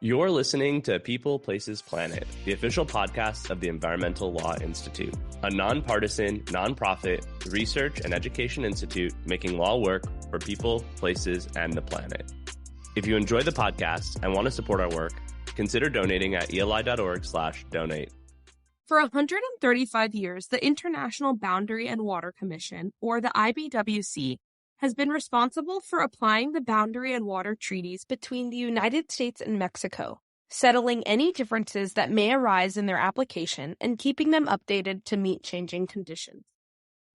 You're listening to People, Places, Planet, the official podcast of the Environmental Law Institute, a nonpartisan, nonprofit research and education institute making law work for people, places, and the planet. If you enjoy the podcast and want to support our work, consider donating at eli.org/donate. For 135 years, the International Boundary and Water Commission, or the IBWC, has been responsible for applying the boundary and water treaties between the United States and Mexico, settling any differences that may arise in their application and keeping them updated to meet changing conditions.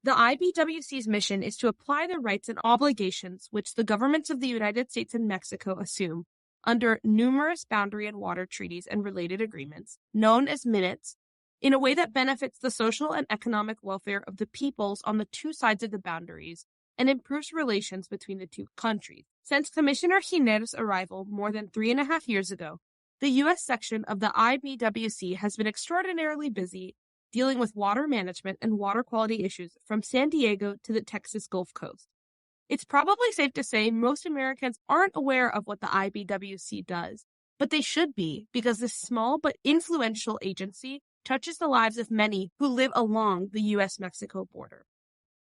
The IBWC's mission is to apply the rights and obligations which the governments of the United States and Mexico assume under numerous boundary and water treaties and related agreements, known as minutes, in a way that benefits the social and economic welfare of the peoples on the two sides of the boundaries and improves relations between the two countries. Since Commissioner Giner's arrival more than 3.5 years ago, the U.S. section of the IBWC has been extraordinarily busy dealing with water management and water quality issues from San Diego to the Texas Gulf Coast. It's probably safe to say most Americans aren't aware of what the IBWC does, but they should be, because this small but influential agency touches the lives of many who live along the U.S. Mexico border.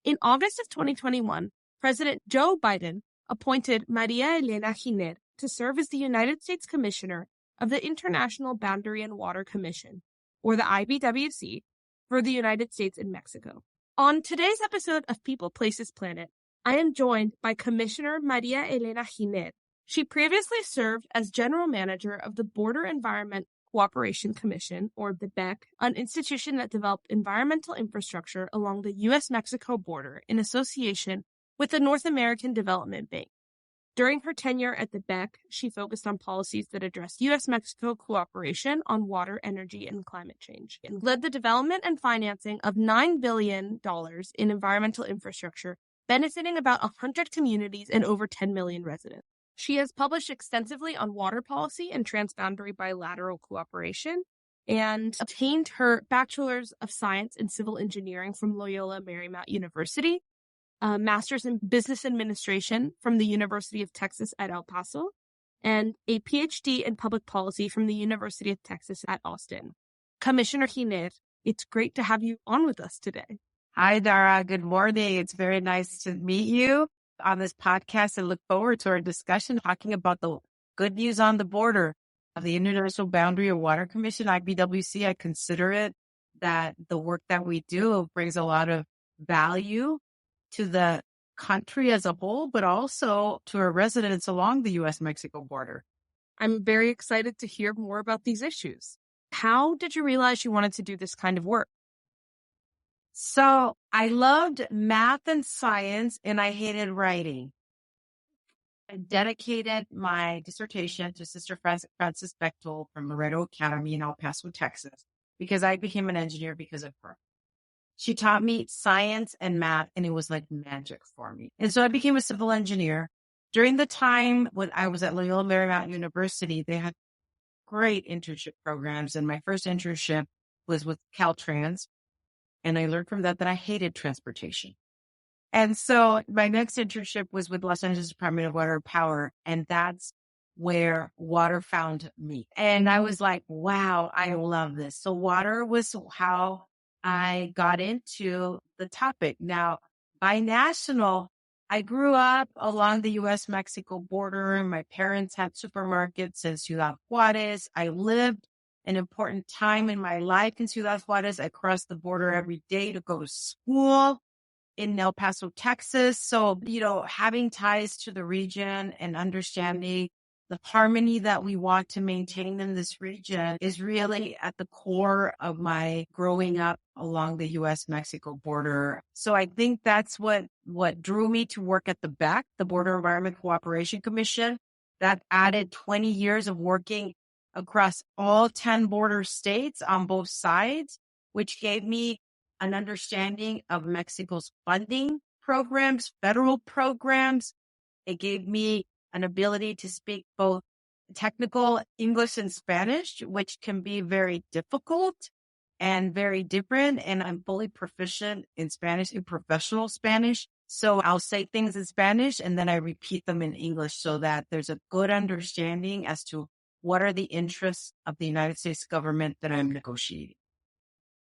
In August of 2021, President Joe Biden appointed Maria Elena Giner to serve as the United States Commissioner of the International Boundary and Water Commission, or the IBWC, for the United States and Mexico. On today's episode of People, Places, Planet, I am joined by Commissioner Maria Elena Giner. She previously served as General Manager of the Border Environment Cooperation Commission, or the BEC, an institution that developed environmental infrastructure along the U.S. Mexico border in association with the North American Development Bank. During her tenure at the BEC, she focused on policies that addressed U.S. Mexico cooperation on water, energy, and climate change, and led the development and financing of $9 billion in environmental infrastructure, benefiting about 100 communities and over 10 million residents. She has published extensively on water policy and transboundary bilateral cooperation and obtained her Bachelor's of Science in Civil Engineering from Loyola Marymount University, a Master's in Business Administration from the University of Texas at El Paso, and a PhD in Public Policy from the University of Texas at Austin. Commissioner Giner, it's great to have you on with us today. Hi, Dara. Good morning. It's very nice to meet you on this podcast and look forward to our discussion talking about the good news on the border of the International Boundary and Water Commission, IBWC. I consider it that the work that we do brings a lot of value to the country as a whole, but also to our residents along the U.S. Mexico border. I'm very excited to hear more about these issues. How did you realize you wanted to do this kind of work? So I loved math and science, and I hated writing. I dedicated my dissertation to Sister Frances Bechtel from Loretto Academy in El Paso, Texas, because I became an engineer because of her. She taught me science and math, and it was like magic for me. And so I became a civil engineer. During the time when I was at Loyola Marymount University, they had great internship programs, and my first internship was with Caltrans. And I learned from that I hated transportation. And so my next internship was with Los Angeles Department of Water and Power. And that's where water found me. And I was like, wow, I love this. So water was how I got into the topic. Now, binational, I grew up along the U.S. Mexico border. My parents had supermarkets in Ciudad Juarez. I lived an important time in my life in Ciudad Juarez. I crossed the border every day to go to school in El Paso, Texas. So, having ties to the region and understanding the harmony that we want to maintain in this region is really at the core of my growing up along the U.S. Mexico border. So I think that's what drew me to work at the BEC, the Border Environment Cooperation Commission. That added 20 years of working across all 10 border states on both sides, which gave me an understanding of Mexico's funding programs, federal programs. It gave me an ability to speak both technical English and Spanish, which can be very difficult and very different. And I'm fully proficient in Spanish, in professional Spanish. So I'll say things in Spanish and then I repeat them in English so that there's a good understanding as to what are the interests of the United States government that I'm negotiating.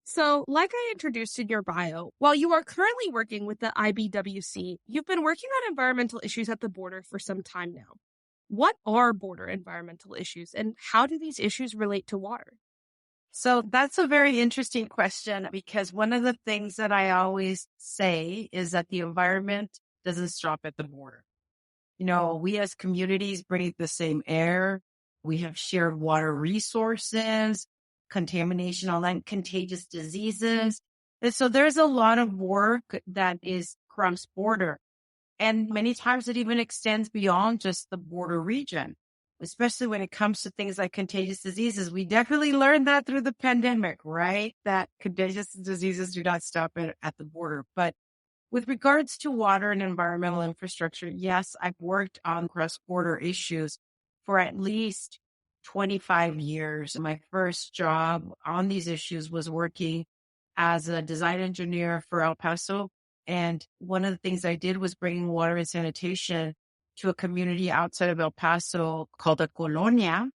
So, like I introduced in your bio, while you are currently working with the IBWC, you've been working on environmental issues at the border for some time now. What are border environmental issues, and how do these issues relate to water? So that's a very interesting question, because one of the things that I always say is that the environment doesn't stop at the border. We as communities breathe the same air. We have shared water resources, contamination, all that, contagious diseases. And so there's a lot of work that is cross-border. And many times it even extends beyond just the border region, especially when it comes to things like contagious diseases. We definitely learned that through the pandemic, right? That contagious diseases do not stop at the border. But with regards to water and environmental infrastructure, yes, I've worked on cross-border issues for at least 25 years. My first job on these issues was working as a design engineer for El Paso. And one of the things I did was bringing water and sanitation to a community outside of El Paso called a colonia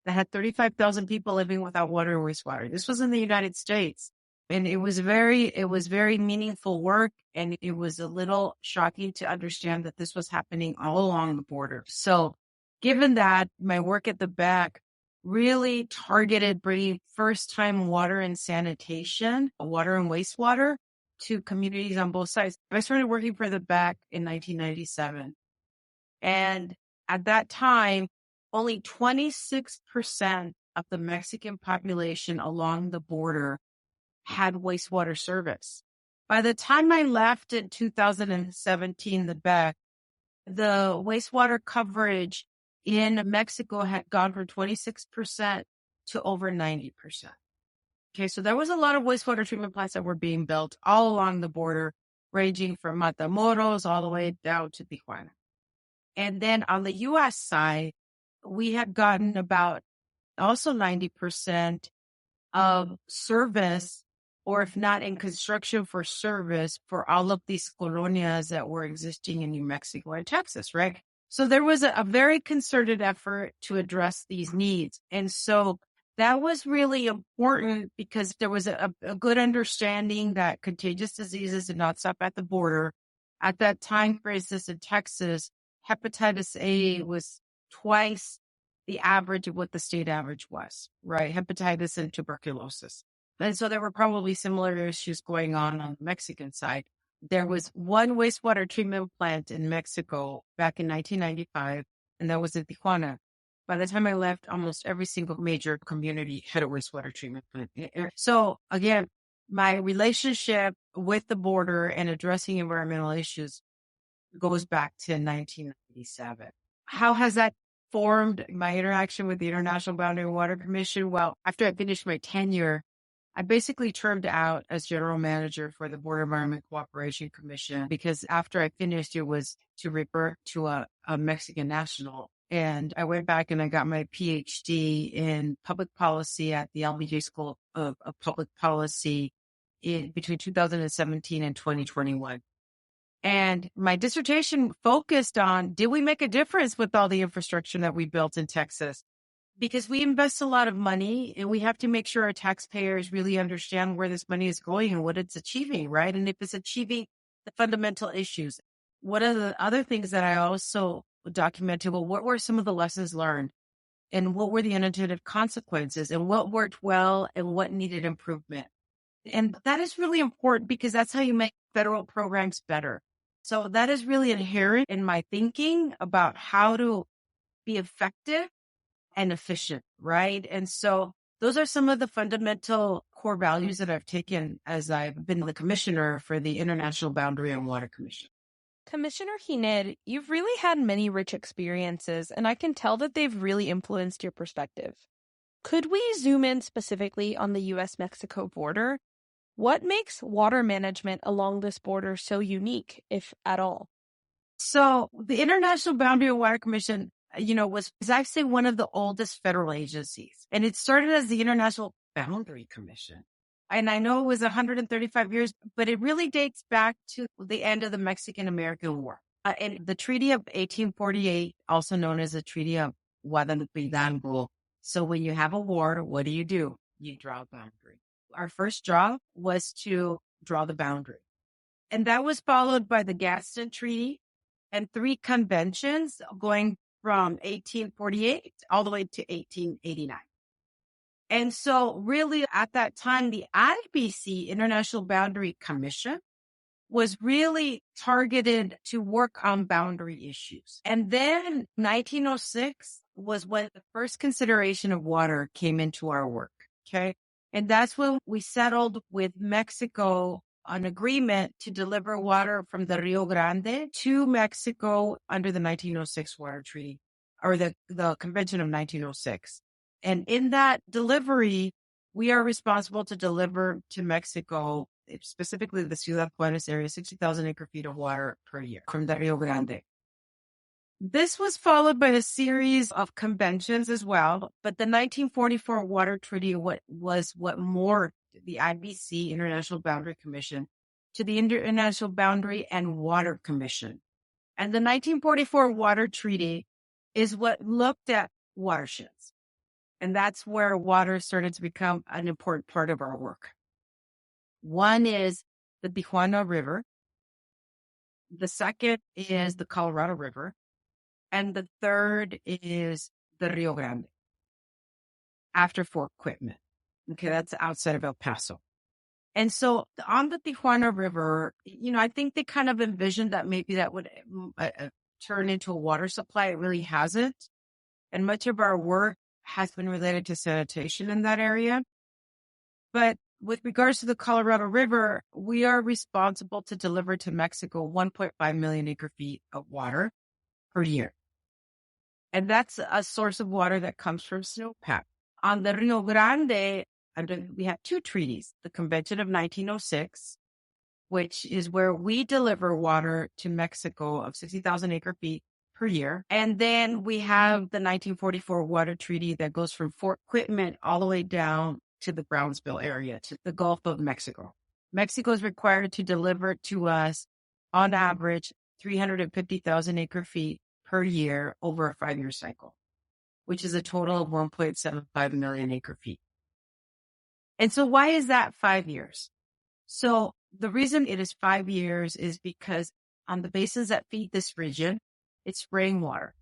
that had 35,000 people living without water and wastewater. This was in the United States. And it was very meaningful work. And it was a little shocking to understand that this was happening all along the border. So given that, my work at the back really targeted bringing first-time water and sanitation, water and wastewater, to communities on both sides. I started working for the back in 1997. And at that time, only 26% of the Mexican population along the border had wastewater service. By the time I left in 2017, the wastewater coverage in Mexico had gone from 26% to over 90%. Okay, so there was a lot of wastewater treatment plants that were being built all along the border, ranging from Matamoros all the way down to Tijuana. And then on the U.S. side, we had gotten about also 90% of service, or if not in construction, for service for all of these colonias that were existing in New Mexico and Texas, right? So there was a very concerted effort to address these needs. And so that was really important, because there was a good understanding that contagious diseases did not stop at the border. At that time, for instance, in Texas, hepatitis A was twice the average of what the state average was, right? Hepatitis and tuberculosis. And so there were probably similar issues going on the Mexican side. There was one wastewater treatment plant in Mexico back in 1995, and that was in Tijuana. By the time I left, almost every single major community had a wastewater treatment plant. So again, my relationship with the border and addressing environmental issues goes back to 1997. How has that formed my interaction with the International Boundary and Water Commission? Well, after I finished my tenure, I basically termed out as general manager for the Border Environment Cooperation Commission, because after I finished, it was to revert to a Mexican national. And I went back and I got my PhD in public policy at the LBJ School of Public Policy between 2017 and 2021. And my dissertation focused on, did we make a difference with all the infrastructure that we built in Texas? Because we invest a lot of money, and we have to make sure our taxpayers really understand where this money is going and what it's achieving, right? And if it's achieving the fundamental issues. What are the other things that I also documented? Well, what were some of the lessons learned? And what were the unintended consequences? And what worked well and what needed improvement? And that is really important, because that's how you make federal programs better. So that is really inherent in my thinking about how to be effective and efficient, right? And so those are some of the fundamental core values that I've taken as I've been the commissioner for the International Boundary and Water Commission. Commissioner Giner, you've really had many rich experiences, and I can tell that they've really influenced your perspective. Could we zoom in specifically on the U.S. Mexico border? What makes water management along this border so unique, if at all? So the International Boundary and Water Commission, was actually one of the oldest federal agencies. And it started as the International Boundary Commission. And I know it was 135 years, but it really dates back to the end of the Mexican-American War. And the Treaty of 1848, also known as the Treaty of Guadalupe Hidalgo, So when you have a war, what do? You draw a boundary. Our first draw was to draw the boundary. And that was followed by the Gadsden Treaty and 3 conventions going from 1848 all the way to 1889. And so really at that time, the IBC, International Boundary Commission, was really targeted to work on boundary issues. And then 1906 was when the first consideration of water came into our work. Okay. And that's when we settled with Mexico an agreement to deliver water from the Rio Grande to Mexico under the 1906 Water Treaty, or the Convention of 1906. And in that delivery, we are responsible to deliver to Mexico, specifically the Ciudad Juárez area, 60,000 acre feet of water per year from the Rio Grande. This was followed by a series of conventions as well, but the 1944 Water Treaty was what morphed the IBC, International Boundary Commission, to the International Boundary and Water Commission. And the 1944 Water Treaty is what looked at watersheds. And that's where water started to become an important part of our work. One is the Tijuana River. The second is the Colorado River. And the third is the Rio Grande after Fort Quitman. Okay, that's outside of El Paso. And so on the Tijuana River, I think they kind of envisioned that maybe that would turn into a water supply. It really hasn't. And much of our work has been related to sanitation in that area. But with regards to the Colorado River, we are responsible to deliver to Mexico 1.5 million acre feet of water per year. And that's a source of water that comes from snowpack. On the Rio Grande, we have 2 treaties, the Convention of 1906, which is where we deliver water to Mexico of 60,000 acre feet per year. And then we have the 1944 Water Treaty that goes from Fort Quitman all the way down to the Brownsville area, to the Gulf of Mexico. Mexico is required to deliver to us, on average, 350,000 acre feet per year over a 5-year cycle, which is a total of 1.75 million acre feet. And so why is that 5 years? So the reason it is 5 years is because on the basins that feed this region, it's rainwater.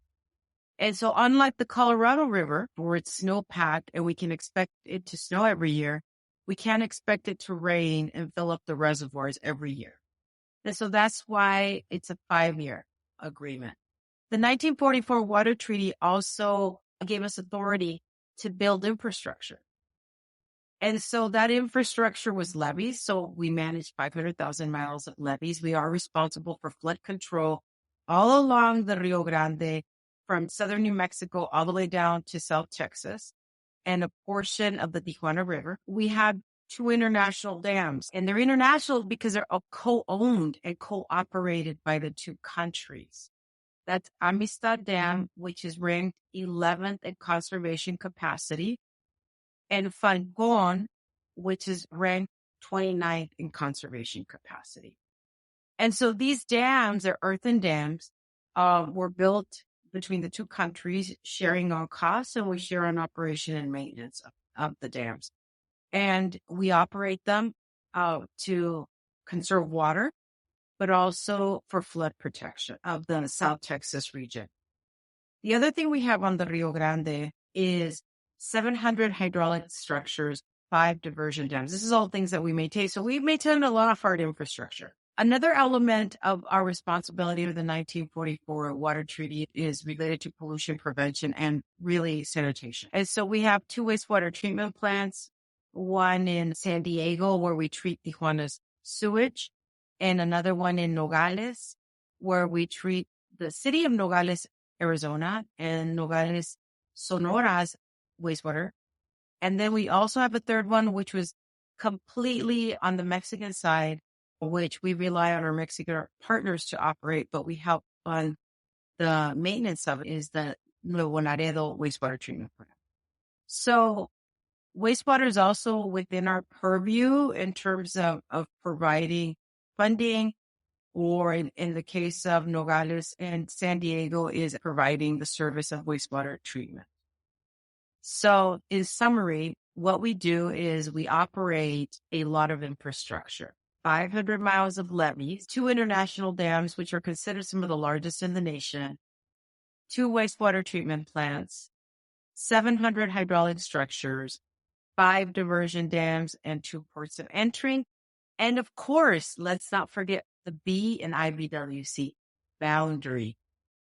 And so unlike the Colorado River, where it's snowpacked and we can expect it to snow every year, we can't expect it to rain and fill up the reservoirs every year. And so that's why it's a 5-year agreement. The 1944 Water Treaty also gave us authority to build infrastructure. And so that infrastructure was levees. So we managed 500,000 miles of levees. We are responsible for flood control all along the Rio Grande, from southern New Mexico all the way down to South Texas, and a portion of the Tijuana River. We have 2 international dams, and they're international because they're co-owned and co-operated by the 2 countries. That's Amistad Dam, which is ranked 11th in conservation capacity, and Falcon, which is ranked 29th in conservation capacity. And so these dams, are earthen dams, were built between the 2 countries, sharing on costs, and we share on operation and maintenance of the dams. And we operate them to conserve water, but also for flood protection of the South Texas region. The other thing we have on the Rio Grande is 700 hydraulic structures, 5 diversion dams. This is all things that we maintain. So we maintain a lot of hard infrastructure. Another element of our responsibility of the 1944 Water Treaty is related to pollution prevention and really sanitation. And so we have 2 wastewater treatment plants, one in San Diego where we treat Tijuana's sewage, and another one in Nogales where we treat the city of Nogales, Arizona, and Nogales, Sonora's wastewater. And then we also have a third one, which was completely on the Mexican side, which we rely on our Mexican partners to operate, but we help fund the maintenance of it, is the Nuevo Laredo wastewater treatment plant. So wastewater is also within our purview in terms of providing funding, or in the case of Nogales and San Diego, is providing the service of wastewater treatment. So in summary, what we do is we operate a lot of infrastructure. 500 miles of levees, 2 international dams, which are considered some of the largest in the nation, 2 wastewater treatment plants, 700 hydraulic structures, 5 diversion dams, and 2 ports of entry. And of course, let's not forget the B in IBWC, boundary.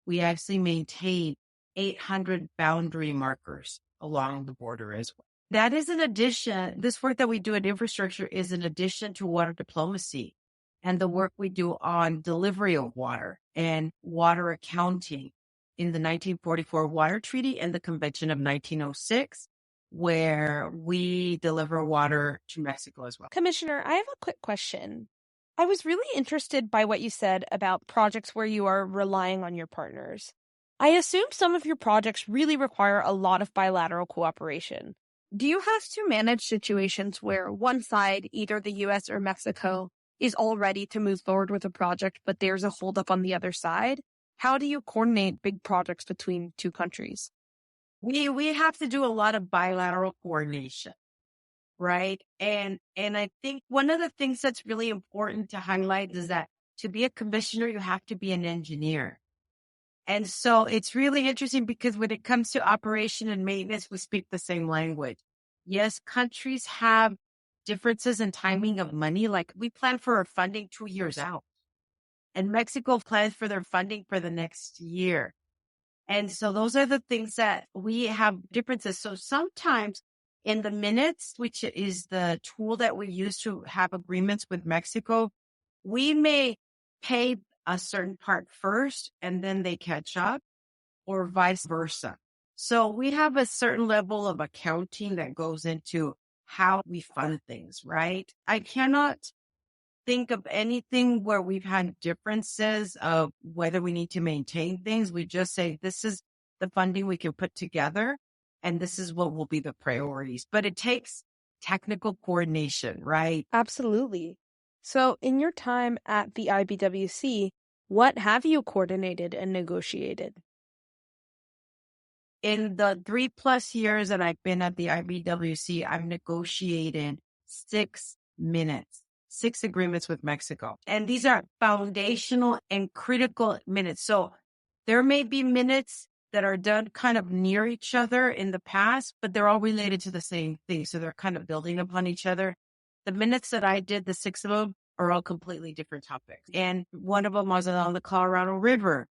We actually maintain 800 boundary markers along the border as well. That is an addition. This work that we do in infrastructure is an addition to water diplomacy and the work we do on delivery of water and water accounting in the 1944 Water Treaty and the Convention of 1906, where we deliver water to Mexico as well. Commissioner, I have a quick question. I was really interested by what you said about projects where you are relying on your partners. I assume some of your projects really require a lot of bilateral cooperation. Do you have to manage situations where one side, either the U.S. or Mexico, is all ready to move forward with a project, but there's a holdup on the other side? How do you coordinate big projects between two countries? We have to do a lot of bilateral coordination, right? And I think one of the things that's really important to highlight is that to be a commissioner, you have to be an engineer. And so it's really interesting because when it comes to operation and maintenance, we speak the same language. Yes, countries have differences in timing of money. Like we plan for our funding 2 years out, and Mexico plans for their funding for the next year. And so those are the things that we have differences. So sometimes in the minutes, which is the tool that we use to have agreements with Mexico, we may pay a certain part first and then they catch up, or vice versa. So we have a certain level of accounting that goes into how we fund things, right? I cannot think of anything where we've had differences of whether we need to maintain things. We just say, this is the funding we can put together, and this is what will be the priorities. But it takes technical coordination, right? Absolutely. So in your time at the IBWC, what have you coordinated and negotiated? In the 3+ years that I've been at the IBWC, I've negotiated 6 agreements with Mexico. And these are foundational and critical minutes. So there may be minutes that are done kind of near each other in the past, but they're all related to the same thing. So they're kind of building upon each other. The minutes that I did, the 6 of them, are all completely different topics. And one of them was on the Colorado River.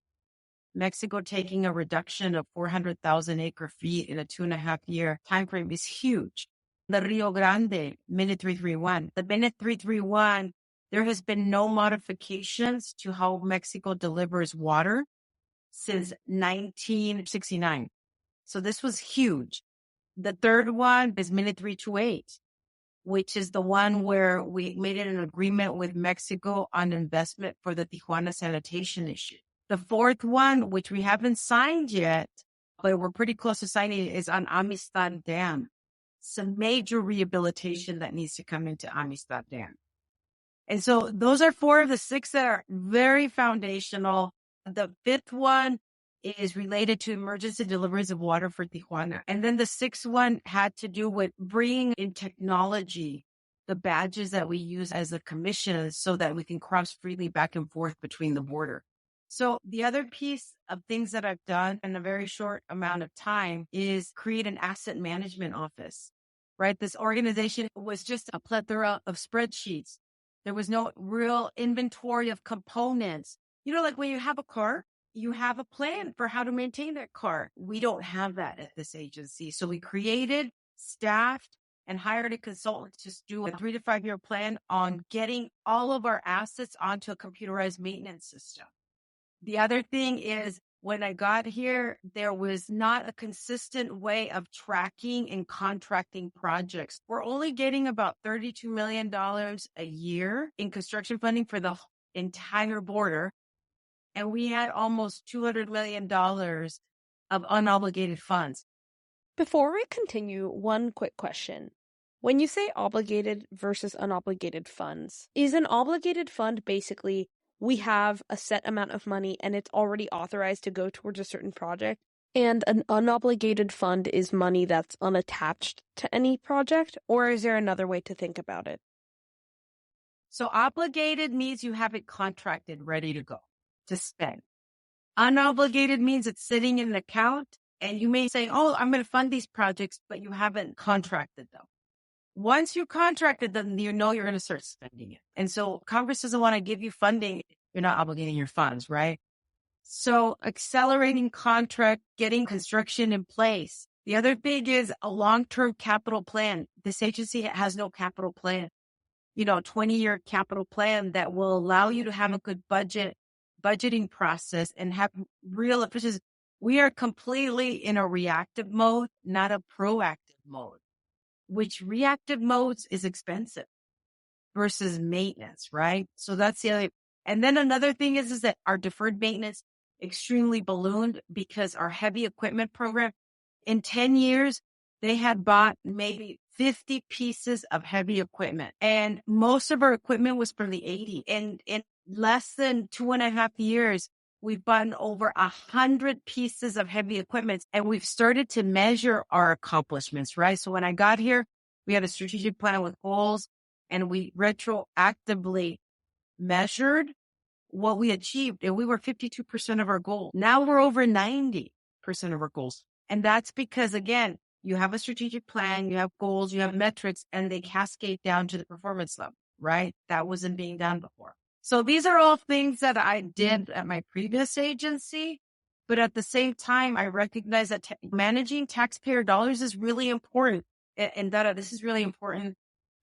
Mexico taking a reduction of 400,000 acre feet in a 2.5-year timeframe is huge. The Rio Grande, Minute 331. The Minute 331, there has been no modifications to how Mexico delivers water since 1969. So this was huge. The third one is Minute 328, which is the one where we made an agreement with Mexico on investment for the Tijuana sanitation issue. The fourth one, which we haven't signed yet, but we're pretty close to signing, is on Amistad Dam. Some major rehabilitation that needs to come into Amistad Dam. And so those are 4 of the 6 that are very foundational. The 5th one is related to emergency deliveries of water for Tijuana. And then the 6th one had to do with bringing in technology, the badges that we use as a commission so that we can cross freely back and forth between the border. So the other piece of things that I've done in a very short amount of time is create an asset management office, right? This organization was just a plethora of spreadsheets. There was no real inventory of components. You know, like when you have a car, you have a plan for how to maintain that car. We don't have that at this agency. So we created, staffed, and hired a consultant to do a 3 to 5 year plan on getting all of our assets onto a computerized maintenance system. The other thing is, when I got here, there was not a consistent way of tracking and contracting projects. We're only getting about $32 million a year in construction funding for the entire border. And we had almost $200 million of unobligated funds. Before we continue, one quick question. When you say obligated versus unobligated funds, is an obligated fund basically we have a set amount of money and it's already authorized to go towards a certain project, And an unobligated fund is money that's unattached to any project, or is there another way to think about it? So obligated means you have it contracted, ready to go, to spend. Unobligated means it's sitting in an account and you may say, oh, I'm going to fund these projects, but you haven't contracted them. Once you contracted them, you know you're going to start spending it. And so Congress doesn't want to give you funding. You're not obligating your funds, right? So accelerating contract, getting construction in place. The other thing is a long-term capital plan. This agency has no capital plan, 20-year capital plan that will allow you to have a good budgeting process and have real efficiency. We are completely in a reactive mode, not a proactive mode, which reactive modes is expensive versus maintenance, right? So that's the other. And then another thing is that our deferred maintenance extremely ballooned because our heavy equipment program in 10 years, they had bought maybe 50 pieces of heavy equipment. And most of our equipment was from the 80s. And in less than 2.5 years, we've bought over 100 pieces of heavy equipment. And we've started to measure our accomplishments, right? So when I got here, we had a strategic plan with goals and we retroactively measured what we achieved. And we were 52% of our goal. Now we're over 90% of our goals. And that's because, again, you have a strategic plan, you have goals, you have metrics, and they cascade down to the performance level, right? That wasn't being done before. So these are all things that I did at my previous agency. But at the same time, I recognize that managing taxpayer dollars is really important. And Dara, this is really important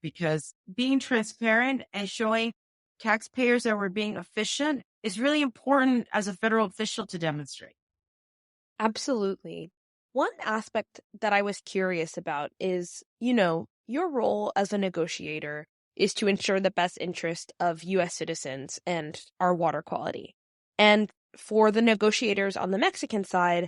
because being transparent and showing taxpayers that we're being efficient is really important as a federal official to demonstrate. Absolutely. One aspect that I was curious about is, your role as a negotiator is to ensure the best interest of U.S. citizens and our water quality. And for the negotiators on the Mexican side,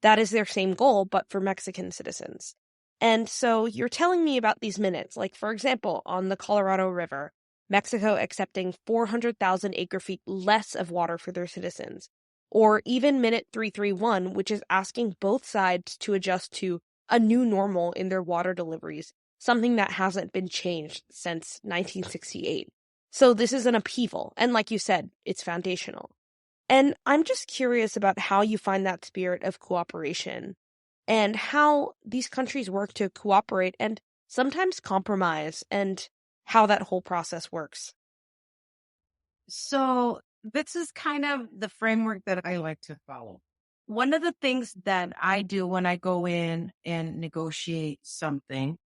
that is their same goal, but for Mexican citizens. And so you're telling me about these minutes, like, for example, on the Colorado River, Mexico accepting 400,000 acre-feet less of water for their citizens. Or even Minute 331, which is asking both sides to adjust to a new normal in their water deliveries, something that hasn't been changed since 1968. So this is an upheaval, and like you said, it's foundational. And I'm just curious about how you find that spirit of cooperation and how these countries work to cooperate and sometimes compromise, and how that whole process works. So this is kind of the framework that I like to follow. One of the things that I do when I go in and negotiate something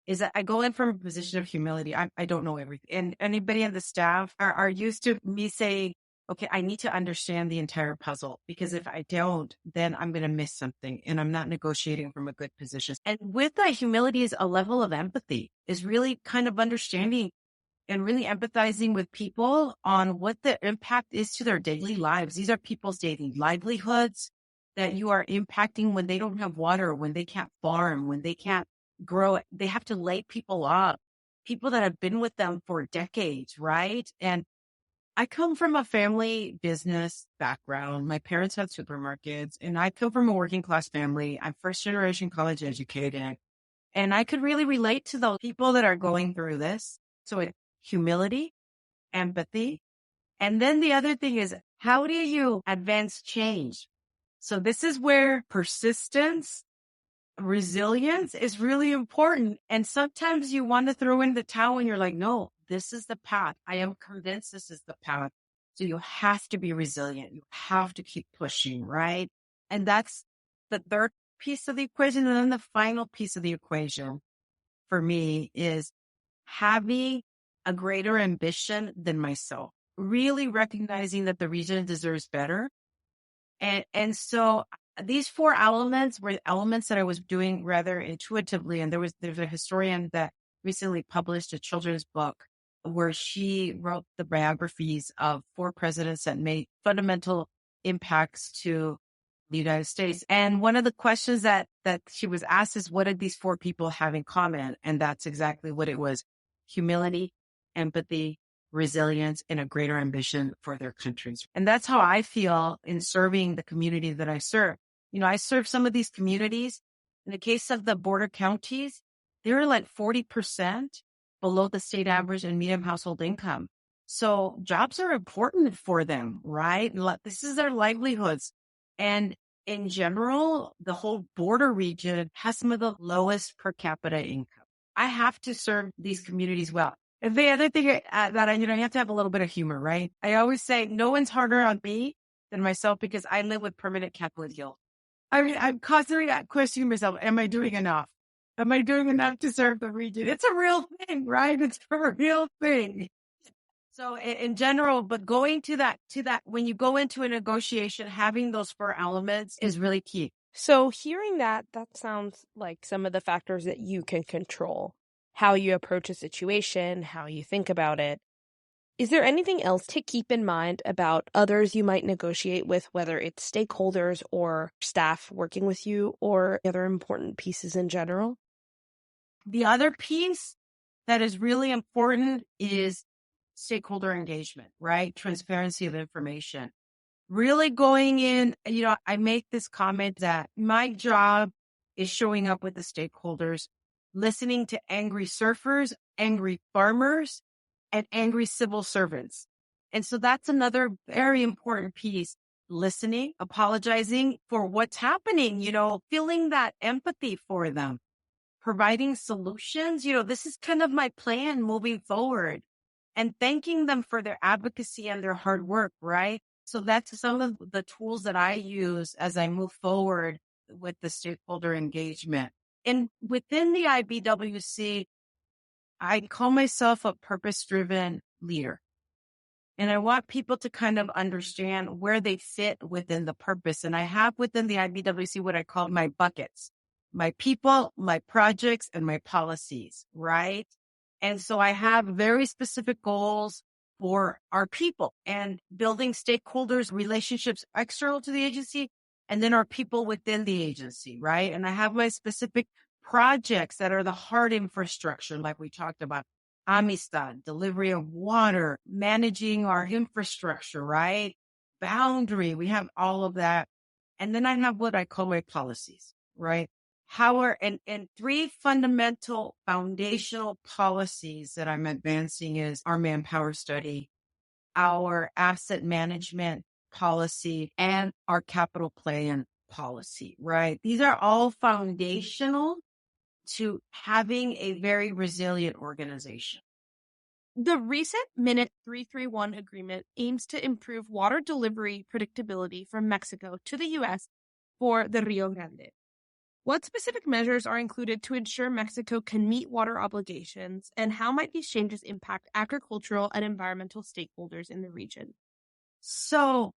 is that I go in from a position of humility. I don't know everything. And anybody on the staff are used to me saying, okay, I need to understand the entire puzzle, because if I don't, then I'm going to miss something and I'm not negotiating from a good position. And with that humility is a level of empathy, is really kind of understanding and really empathizing with people on what the impact is to their daily lives. These are people's daily livelihoods that you are impacting when they don't have water, when they can't farm, when they can't grow. They have to lay people up, people that have been with them for decades, right? And I come from a family business background. My parents had supermarkets, and I come from a working class family. I'm first generation college educated, and I could really relate to those people that are going through this. So it's humility, empathy. And then the other thing is, how do you advance change? So this is where persistence, resilience is really important. And sometimes you want to throw in the towel and you're like, no, this is the path. I am convinced this is the path. So you have to be resilient. You have to keep pushing, right? And that's the third piece of the equation. And then the final piece of the equation for me is having a greater ambition than myself, really recognizing that the region deserves better. And so these four elements were elements that I was doing rather intuitively. And there's a historian that recently published a children's book where she wrote the biographies of 4 presidents that made fundamental impacts to the United States. And one of the questions that she was asked is, what did these 4 people have in common? And that's exactly what it was: humility, empathy, resilience, and a greater ambition for their countries. And that's how I feel in serving the community that I serve. I serve some of these communities. In the case of the border counties, they're like 40% below the state average in median household income. So jobs are important for them, right? This is their livelihoods. And in general, the whole border region has some of the lowest per capita income. I have to serve these communities well. And the other thing that you have to have a little bit of humor, right? I always say no one's harder on me than myself because I live with permanent capital guilt. I'm constantly questioning myself. Am I doing enough? Am I doing enough to serve the region? It's a real thing, right? It's a real thing. So in general, but going to that, when you go into a negotiation, having those 4 elements is really key. So hearing that sounds like some of the factors that you can control, how you approach a situation, how you think about it. Is there anything else to keep in mind about others you might negotiate with, whether it's stakeholders or staff working with you or other important pieces in general? The other piece that is really important is stakeholder engagement, right? Transparency of information. Really going in, I make this comment that my job is showing up with the stakeholders, listening to angry surfers, angry farmers, and angry civil servants. And so that's another very important piece. Listening, apologizing for what's happening, feeling that empathy for them, providing solutions. This is kind of my plan moving forward, and thanking them for their advocacy and their hard work, right? So that's some of the tools that I use as I move forward with the stakeholder engagement. And within the IBWC, I call myself a purpose-driven leader. And I want people to kind of understand where they fit within the purpose. And I have within the IBWC what I call my buckets: my people, my projects, and my policies, right? And so I have very specific goals for our people and building stakeholders, relationships external to the agency, and then our people within the agency, right? And I have my specific projects that are the hard infrastructure, like we talked about, Amistad, delivery of water, managing our infrastructure, right? Boundary, we have all of that. And then I have what I call my policies, right? And 3 fundamental foundational policies that I'm advancing is our manpower study, our asset management policy, and our capital plan policy, right? These are all foundational to having a very resilient organization. The recent Minute 331 agreement aims to improve water delivery predictability from Mexico to the U.S. for the Rio Grande. What specific measures are included to ensure Mexico can meet water obligations, and how might these changes impact agricultural and environmental stakeholders in the region? So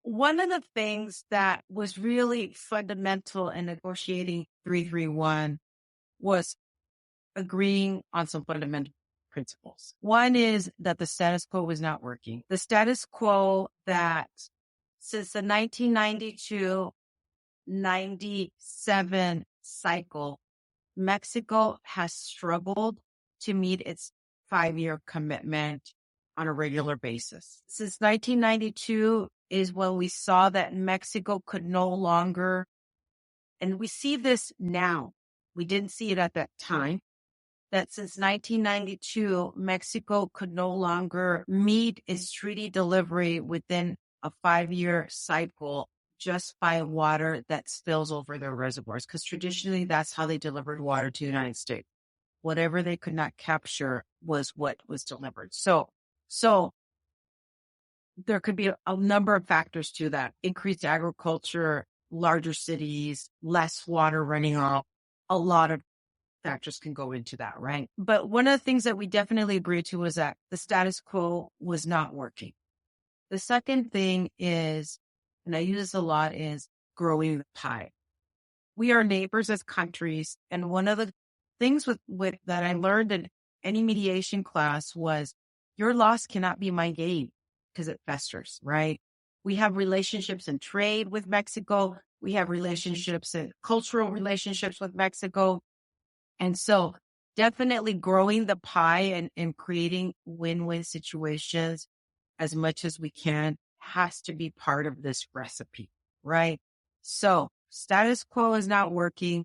one of the things that was really fundamental in negotiating 331 was agreeing on some fundamental principles. One is that the status quo was not working. The status quo that since the 1992-97 cycle, Mexico has struggled to meet its 5-year commitment on a regular basis. Since 1992 is when we saw that Mexico could no longer, and we see this now, we didn't see it at that time, that since 1992, Mexico could no longer meet its treaty delivery within a 5-year cycle just by water that spills over their reservoirs. Because traditionally, that's how they delivered water to the United States. Whatever they could not capture was what was delivered. So there could be a number of factors to that. Increased agriculture, larger cities, less water running off. A lot of factors can go into that, right? But one of the things that we definitely agreed to was that the status quo was not working. The second thing is, and I use this a lot, is growing the pie. We are neighbors as countries. And one of the things with that I learned in any mediation class was your loss cannot be my gain because it festers, right? We have relationships in trade with Mexico. We have relationships and cultural relationships with Mexico. And so definitely growing the pie and creating win-win situations as much as we can has to be part of this recipe, right? So Status quo is not working.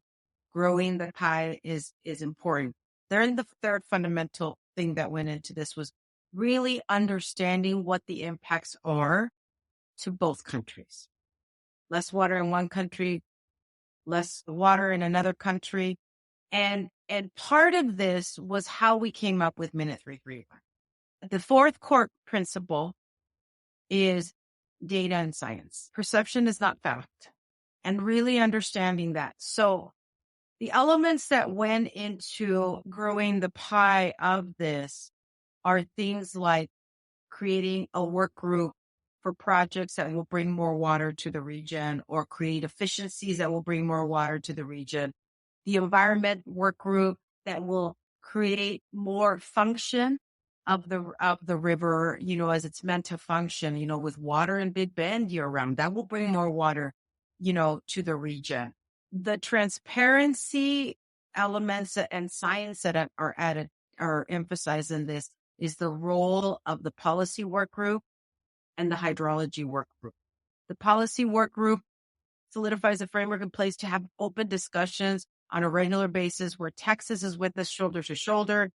Growing the pie is important. Then the third fundamental thing that went into this was really understanding what the impacts are to both countries. Less water in one country, less water in another country. And part of this was how we came up with Minute 331. The fourth core principle is data and science. Perception is not fact, and really understanding that. So the elements that went into growing the pie of this are things like creating a work group for projects that will bring more water to the region or create efficiencies that will bring more water to the region. The environment work group that will create more function of the river, as it's meant to function, with water in Big Bend year round. That will bring more water, to the region. The transparency elements and science that are emphasized in this is the role of the policy work group and the hydrology work group. The policy work group solidifies a framework in place to have open discussions on a regular basis where Texas is with us shoulder to shoulder.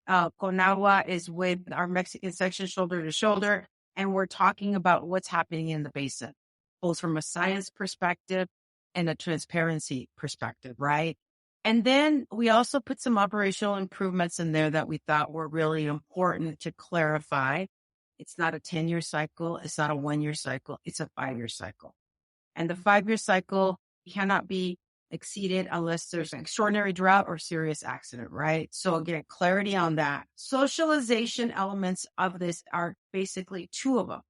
Conagua is with our Mexican section shoulder to shoulder. And we're talking about what's happening in the basin, both from a science perspective and a transparency perspective, right? And then we also put some operational improvements in there that we thought were really important to clarify. It's not a 10-year cycle. It's not a 1-year cycle. It's a 5-year cycle. And the 5-year cycle cannot be exceeded unless there's an extraordinary drought or serious accident, right? So again, clarity on that. Socialization elements of this are basically two of them.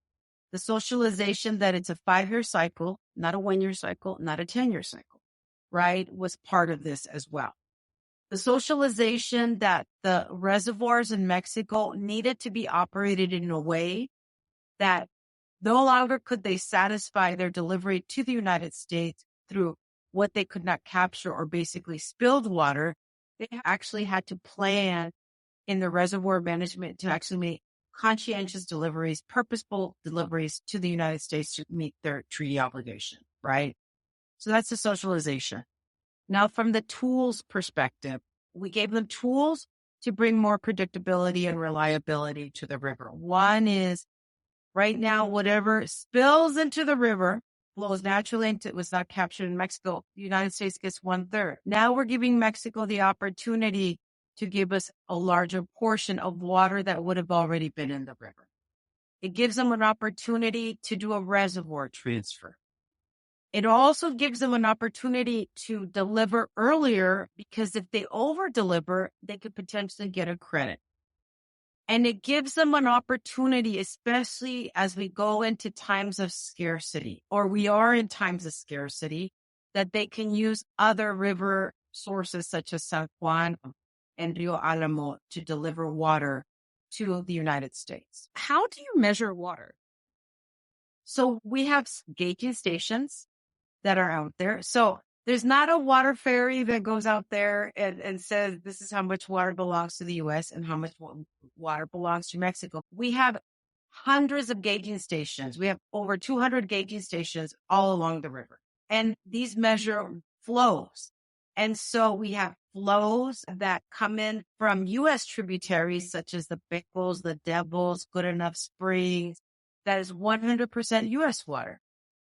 The socialization that it's a 5-year cycle, not a 1-year cycle, not a 10-year cycle, right, was part of this as well. The socialization that the reservoirs in Mexico needed to be operated in a way that no longer could they satisfy their delivery to the United States through what they could not capture or basically spilled water. They actually had to plan in the reservoir management to actually make conscientious deliveries, purposeful deliveries to the United States to meet their treaty obligation, right? So that's the socialization. Now, from the tools perspective, we gave them tools to bring more predictability and reliability to the river. One is right now, whatever spills into the river flows naturally into it was not captured in Mexico. The United States gets 1/3. Now we're giving Mexico the opportunity to give us a larger portion of water that would have already been in the river. It gives them an opportunity to do a reservoir transfer. It also gives them an opportunity to deliver earlier because if they over-deliver, they could potentially get a credit. And it gives them an opportunity, especially as we go into times of scarcity, or we are in times of scarcity, that they can use other river sources such as San Juan and Rio Alamo to deliver water to the United States. How do you measure water? So we have gauging stations that are out there. So there's not a water ferry that goes out there and says, this is how much water belongs to the U.S. and how much water belongs to Mexico. We have hundreds of gauging stations. We have over 200 gauging stations all along the river. And these measure flows. And so we have flows that come in from U.S. tributaries, such as the Pickles, the Devils, Good Enough Springs. That is 100% U.S. water.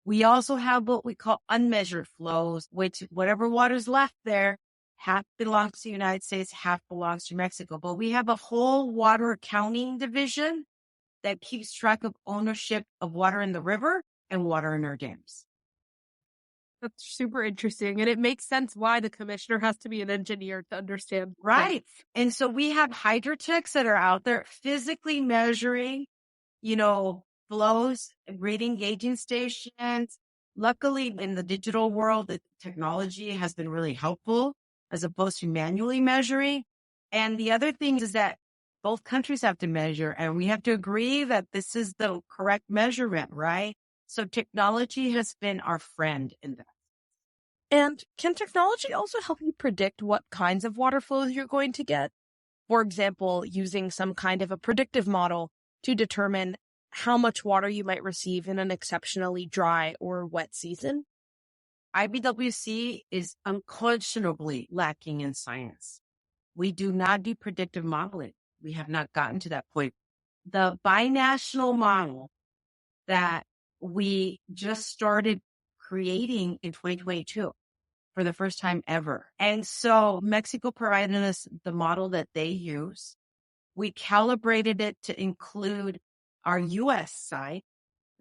We also have what we call unmeasured flows, which whatever water's left there, half belongs to the United States, half belongs to Mexico. But we have a whole water accounting division that keeps track of ownership of water in the river and water in our dams. That's super interesting. And it makes sense why the commissioner has to be an engineer to understand. Right. And so we have hydrotechs that are out there physically measuring, flows, reading gauging stations. Luckily, in the digital world, the technology has been really helpful as opposed to manually measuring. And the other thing is that both countries have to measure, and we have to agree that this is the correct measurement, right? So technology has been our friend in that. And can technology also help you predict what kinds of water flows you're going to get? For example, using some kind of a predictive model to determine how much water you might receive in an exceptionally dry or wet season? IBWC is unconscionably lacking in science. We do not do predictive modeling. We have not gotten to that point. The binational model that we just started creating in 2022 for the first time ever. And so Mexico provided us the model that they use. We calibrated it to include our U.S. side,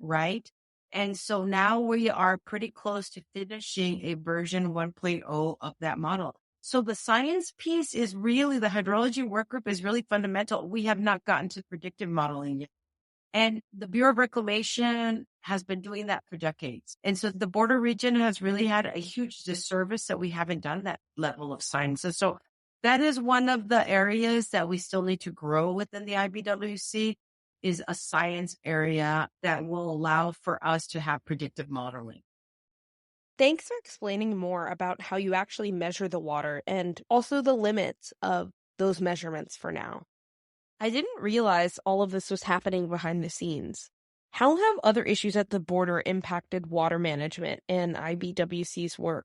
right? And so now we are pretty close to finishing a version 1.0 of that model. So the science piece is really, the hydrology work group is really fundamental. We have not gotten to predictive modeling yet. And the Bureau of Reclamation has been doing that for decades. And so the border region has really had a huge disservice that we haven't done that level of science. And so that is one of the areas that we still need to grow within the IBWC, is a science area that will allow for us to have predictive modeling. Thanks for explaining more about how you actually measure the water and also the limits of those measurements for now. I didn't realize all of this was happening behind the scenes. How have other issues at the border impacted water management and IBWC's work?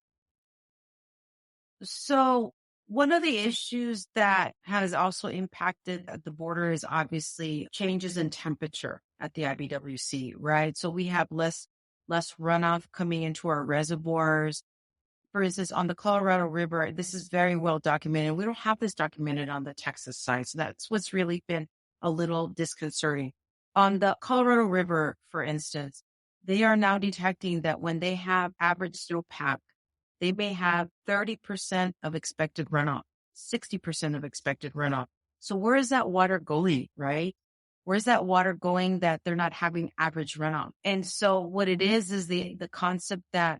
So one of the issues that has also impacted at the border is obviously changes in temperature at the IBWC, right? So we have less runoff coming into our reservoirs. For instance, on the Colorado River, this is very well documented. We don't have this documented on the Texas side. So that's what's really been a little disconcerting. On the Colorado River, for instance, they are now detecting that when they have average snowpack, they may have 30% of expected runoff, 60% of expected runoff. So where is that water going, right? Where's that water going that they're not having average runoff? And so what it is the concept that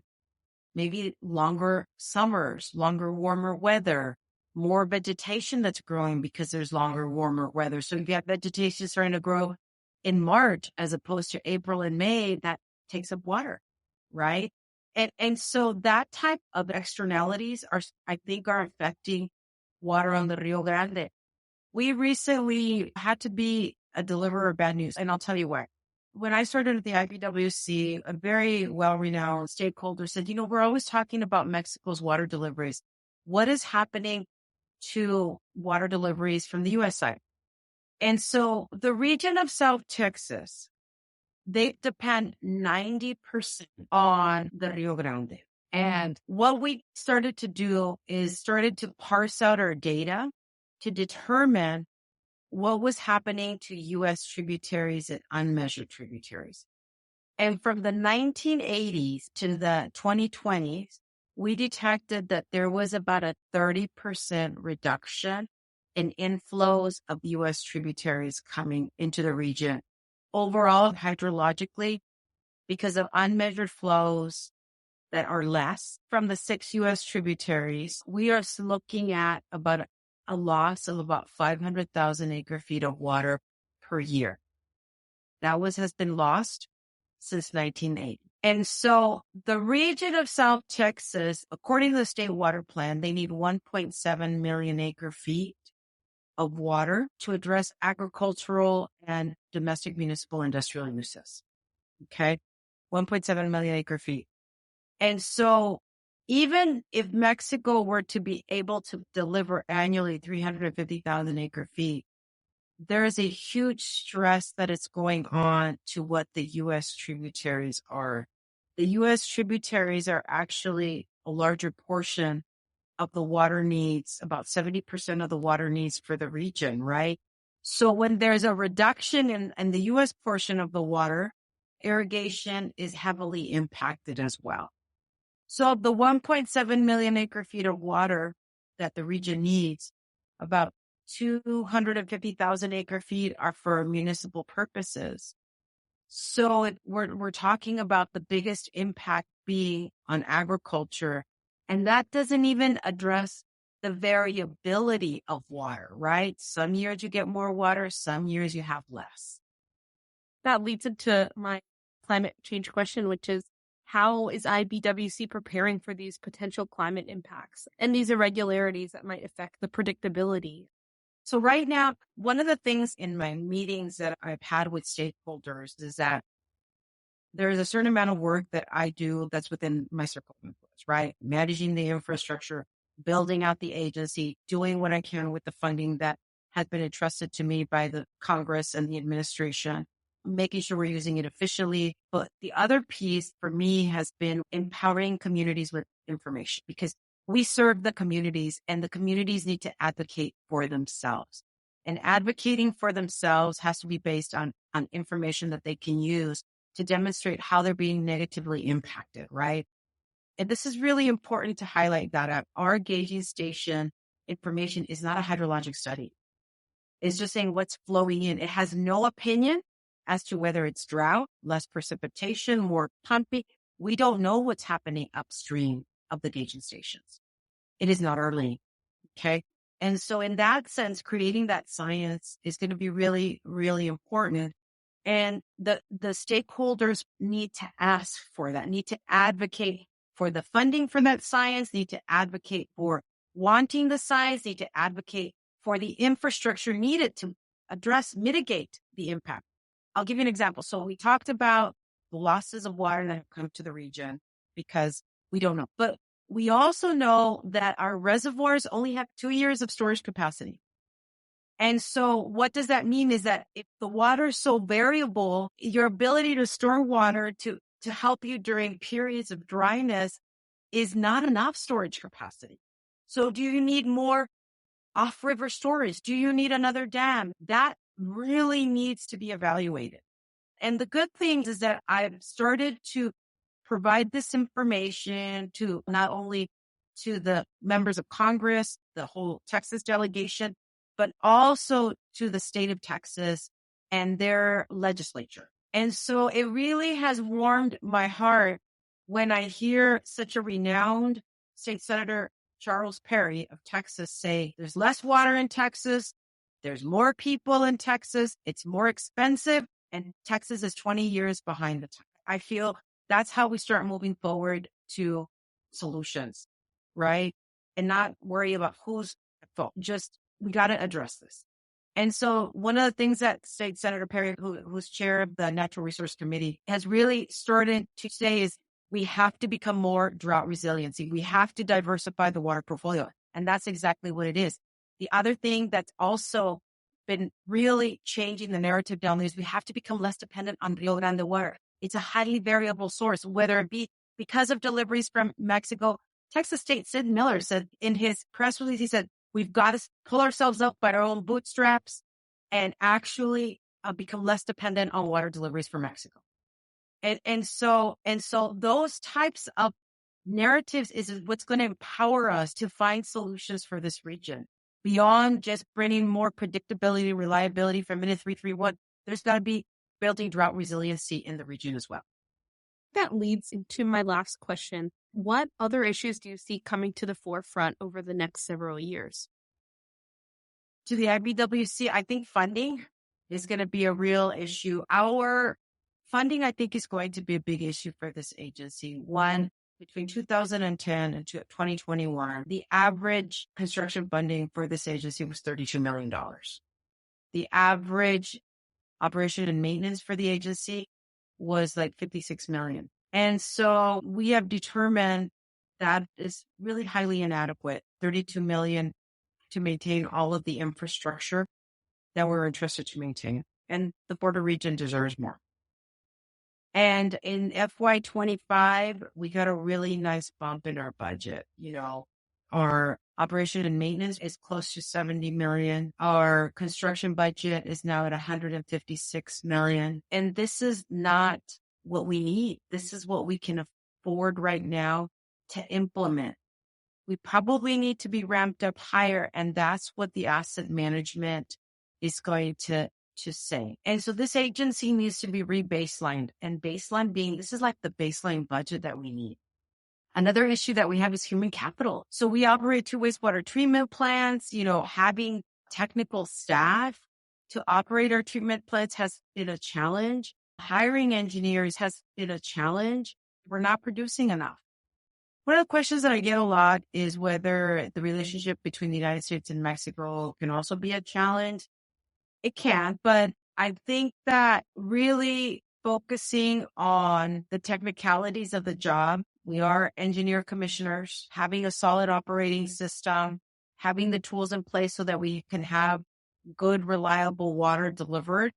maybe longer summers, longer warmer weather, more vegetation that's growing because there's longer warmer weather. So if you have vegetation starting to grow in March as opposed to April and May, that takes up water, right? And so that type of externalities I think are affecting water on the Rio Grande. We recently had to be a deliverer of bad news, and I'll tell you why. When I started at the IBWC, a very well-renowned stakeholder said, we're always talking about Mexico's water deliveries. What is happening to water deliveries from the U.S. side? And so the region of South Texas, they depend 90% on the Rio Grande. And what we started to do is started to parse out our data to determine what was happening to U.S. tributaries and unmeasured tributaries. And from the 1980s to the 2020s, we detected that there was about a 30% reduction in inflows of U.S. tributaries coming into the region. Overall, hydrologically, because of unmeasured flows that are less from the 6 U.S. tributaries, we are looking at about a loss of about 500,000 acre feet of water per year. That has been lost since 1980. And so the region of South Texas, according to the state water plan, they need 1.7 million acre feet of water to address agricultural and domestic municipal industrial uses. Okay. 1.7 million acre feet. And so even if Mexico were to be able to deliver annually 350,000 acre feet, there is a huge stress that is going on to what the U.S. tributaries are. The U.S. tributaries are actually a larger portion of the water needs, about 70% of the water needs for the region, right? So when there's a reduction in the U.S. portion of the water, irrigation is heavily impacted as well. So the 1.7 million acre feet of water that the region needs, about 250,000 acre feet are for municipal purposes. So we're talking about the biggest impact being on agriculture. And that doesn't even address the variability of water, right? Some years you get more water, some years you have less. That leads into my climate change question, which is, how is IBWC preparing for these potential climate impacts and these irregularities that might affect the predictability? So right now, one of the things in my meetings that I've had with stakeholders is that there is a certain amount of work that I do that's within my circle of influence, right? Managing the infrastructure, building out the agency, doing what I can with the funding that has been entrusted to me by the Congress and the administration, making sure we're using it efficiently. But the other piece for me has been empowering communities with information, because we serve the communities and the communities need to advocate for themselves. And advocating for themselves has to be based on information that they can use to demonstrate how they're being negatively impacted, right? And this is really important to highlight that our gauging station information is not a hydrologic study. It's just saying what's flowing in. It has no opinion as to whether it's drought, less precipitation, more pumping. We don't know what's happening upstream of the gauging stations. It is not our lane. Okay. And so in that sense, creating that science is going to be really, really important. And the stakeholders need to ask for that, need to advocate for the funding for that science, need to advocate for wanting the science, need to advocate for the infrastructure needed to mitigate the impact. I'll give you an example. So we talked about the losses of water that have come to the region because we don't know. But we also know that our reservoirs only have 2 years of storage capacity. And so what does that mean is that if the water is so variable, your ability to store water to help you during periods of dryness is not enough storage capacity. So do you need more off-river storage? Do you need another dam? That really needs to be evaluated. And the good thing is that I've started to provide this information to not only to the members of Congress, the whole Texas delegation, but also to the state of Texas and their legislature. And so it really has warmed my heart when I hear such a renowned state senator, Charles Perry of Texas, say there's less water in Texas, there's more people in Texas, it's more expensive, and Texas is 20 years behind the time. I feel that's how we start moving forward to solutions, right? And not worry about who's at fault. Just, we got to address this. And so one of the things that State Senator Perry, who's chair of the Natural Resource Committee, has really started to say is we have to become more drought resiliency. We have to diversify the water portfolio. And that's exactly what it is. The other thing that's also been really changing the narrative down there is we have to become less dependent on Rio Grande water. It's a highly variable source, whether it be because of deliveries from Mexico. Texas State Sid Miller said in his press release, he said, we've got to pull ourselves up by our own bootstraps and actually become less dependent on water deliveries from Mexico. And so those types of narratives is what's going to empower us to find solutions for this region beyond just bringing more predictability, reliability from minute 331. There's got to be building drought resiliency in the region as well. That leads into my last question. What other issues do you see coming to the forefront over the next several years? To the IBWC, I think funding is going to be a real issue. Our funding, I think, is going to be a big issue for this agency. One, between 2010 and 2021, the average construction funding for this agency was $32 million. The average operation and maintenance for the agency was like $56 million. And so we have determined that is really highly inadequate, $32 million to maintain all of the infrastructure that we're interested to maintain. And the border region deserves more. And in FY25, we got a really nice bump in our budget. You know, our operation and maintenance is close to $70 million. Our construction budget is now at $156 million. And this is not what we need. This is what we can afford right now to implement. We probably need to be ramped up higher. And that's what the asset management is going to say. And so this agency needs to be re-baselined, and baseline being, this is like the baseline budget that we need. Another issue that we have is human capital. So we operate 2 wastewater treatment plants. You know, having technical staff to operate our treatment plants has been a challenge. Hiring engineers has been a challenge. We're not producing enough. One of the questions that I get a lot is whether the relationship between the United States and Mexico can also be a challenge. It can, but I think that really focusing on the technicalities of the job. We are engineer commissioners, having a solid operating system, having the tools in place so that we can have good, reliable water delivered,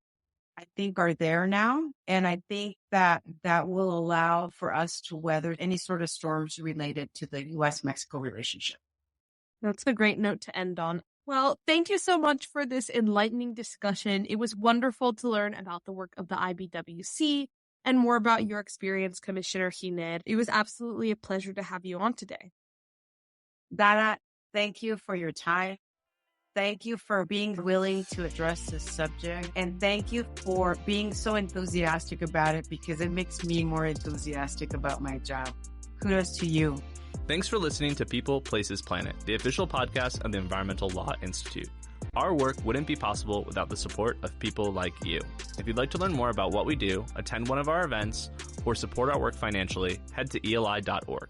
I think are there now. And I think that that will allow for us to weather any sort of storms related to the U.S. Mexico relationship. That's a great note to end on. Well, thank you so much for this enlightening discussion. It was wonderful to learn about the work of the IBWC and more about your experience, Commissioner Giner. It was absolutely a pleasure to have you on today. Dara, thank you for your time. Thank you for being willing to address this subject. And thank you for being so enthusiastic about it, because it makes me more enthusiastic about my job. Kudos to you. Thanks for listening to People, Places, Planet, the official podcast of the Environmental Law Institute. Our work wouldn't be possible without the support of people like you. If you'd like to learn more about what we do, attend one of our events, or support our work financially, head to eli.org.